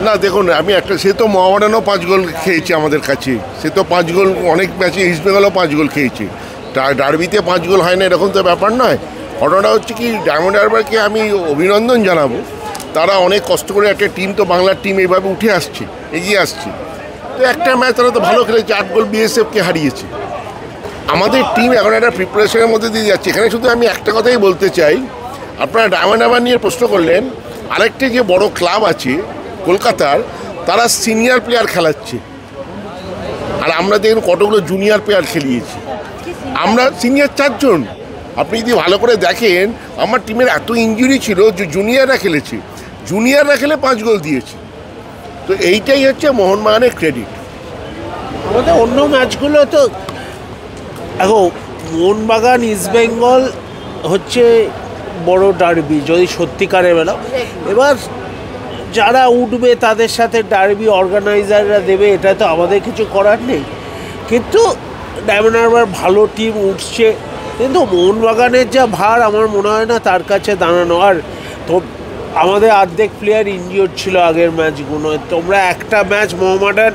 না দেখুন, আমি একটা সে তো মোহামেডানও 5 গোল খেয়েছে আমাদের কাছে, সে তো 5 গোল অনেক ম্যাচে, ইস্ট বেঙ্গলও 5 গোল খেয়েছে। ডার্বিতে 5 গোল হয় না এরকম তো ব্যাপার নয়। ঘটনাটা হচ্ছে কি, ডায়মন্ড হারবারকে আমি অভিনন্দন জানাবো, তারা অনেক কষ্ট করে একটা টিম, তো বাংলার টিম এইভাবে উঠে আসছে, এগিয়ে আসছে। তো একটা ম্যাচ তারা তো ভালো খেলেছে, 8 গোল বিএসএফকে হারিয়েছে। আমাদের টিম এখন একটা প্রিপারেশনের মধ্যে দিয়ে যাচ্ছে। এখানে শুধু আমি একটা কথাই বলতে চাই, আপনারা ডায়মন্ড হারবার নিয়ে প্রশ্ন করলেন, আরেকটি যে বড় ক্লাব আছে কলকাতার, তারা সিনিয়র প্লেয়ার খেলাচ্ছে, আর আমরা দেখুন কতগুলো জুনিয়র প্লেয়ার খেলিয়েছি। আমরা সিনিয়র 4 জন। আপনি যদি ভালো করে দেখেন, আমার টিমের এত ইনজুরি ছিল যে জুনিয়ররা খেলেছে, জুনিয়ররা খেলে 5 গোল দিয়েছে। তো এইটাই হচ্ছে মোহনবাগানের ক্রেডিট। আমাদের অন্য ম্যাচগুলো তো দেখো, মোহনবাগান ইস্টবেঙ্গল হচ্ছে বড় ডার্বি যদি সত্যিকারের বেলা। এবার যারা উঠবে তাদের সাথে ডার্বি অর্গানাইজাররা দেবে, এটা তো আমাদের কিছু করার নেই। কিন্তু ডায়মন্ড হারবার ভালো টিম উঠছে, কিন্তু মোহনবাগানের যা ভার আমার মনে হয় না তার কাছে দাঁড়ানো। আর তো আমাদের অর্ধেক প্লেয়ার ইনজিওর্ড ছিল আগের ম্যাচগুলো। তোমরা একটা ম্যাচ মোহামেডান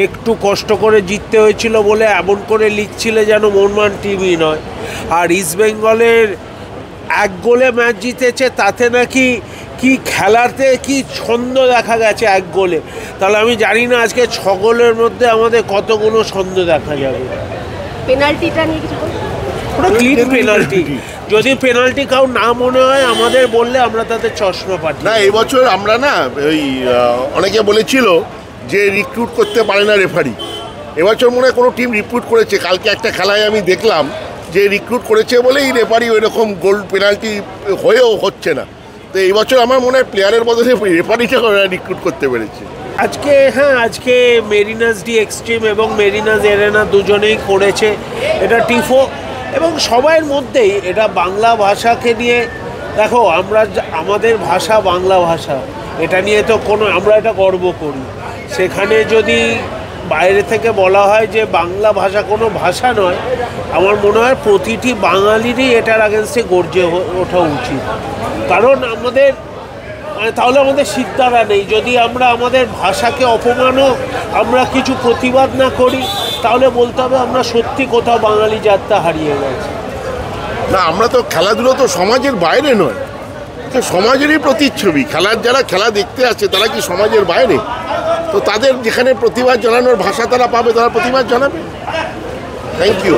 একটু কষ্ট করে জিততে হয়েছিল বলে এমন করে লিখছিলে যেন মোহনবাগান টিমই নয়। আর ইস্টবেঙ্গলের 1 গোলে ম্যাচ জিতেছে, তাতে নাকি কি খেলাতে কি ছন্দ দেখা গেছে 1 গোলে। তাহলে আমি জানি না আজকে 6 গোলের মধ্যে আমাদের কতগুলো ছন্দ দেখা যাবে। পেনাল্টিটা নিয়ে কিছু ওটা ক্লিন পেনাল্টি। যদি পেনাল্টি কাউ না মনে হয় আমাদের বললে আমরা তাদের চশমা পাঠিয়ে না, এবছর আমরা না ওই অনেকে বলেছিল যে রিক্রুট করতে পারে না রেফারি। এবছর মনে হয় কোনো টিম রিক্রুট করেছে। কালকে একটা খেলায় আমি দেখলাম যে রিক্রুট করেছে বলেই রেফারি ওই রকম গোল পেনাল্টি হয়েও হচ্ছে না। তো এই বছর আমার মনে হয় প্লেয়ারের বদলে রেফারিটা রিক্রুট করতে পেরেছে। আজকে মেরিনাস ডি এক্সট্রিম এবং মেরিনাস এরেনা দুজনেই করেছে এটা টিফো, এবং সবার মধ্যেই এটা বাংলা ভাষাকে নিয়ে। দেখো, আমাদের ভাষা বাংলা ভাষা, এটা নিয়ে তো আমরা এটা গর্ব করি। সেখানে যদি বাইরে থেকে বলা হয় যে বাংলা ভাষা কোনো ভাষা নয়, আমার মনে হয় প্রতিটি বাঙালিরই এটার আগেনস্টে গর্জে ওঠা উচিত। কারণ তাহলে আমাদের সিদ্ধারা নেই। যদি আমরা আমাদের ভাষাকে অপমানও আমরা কিছু প্রতিবাদ না করি, তাহলে বলতে হবে আমরা সত্যি কোথাও বাঙালি জাতটা হারিয়ে গেছে। না, আমরা তো খেলাধুলো তো সমাজের বাইরে নয়, তো সমাজেরই প্রতিচ্ছবি। যারা খেলা দেখতে আসছে তারা কি সমাজের বাইরে? তো তাদের যেখানে প্রতিবাদ জানানোর ভাষা তারা পাবে, তারা প্রতিবাদ জানাবে। Thank you.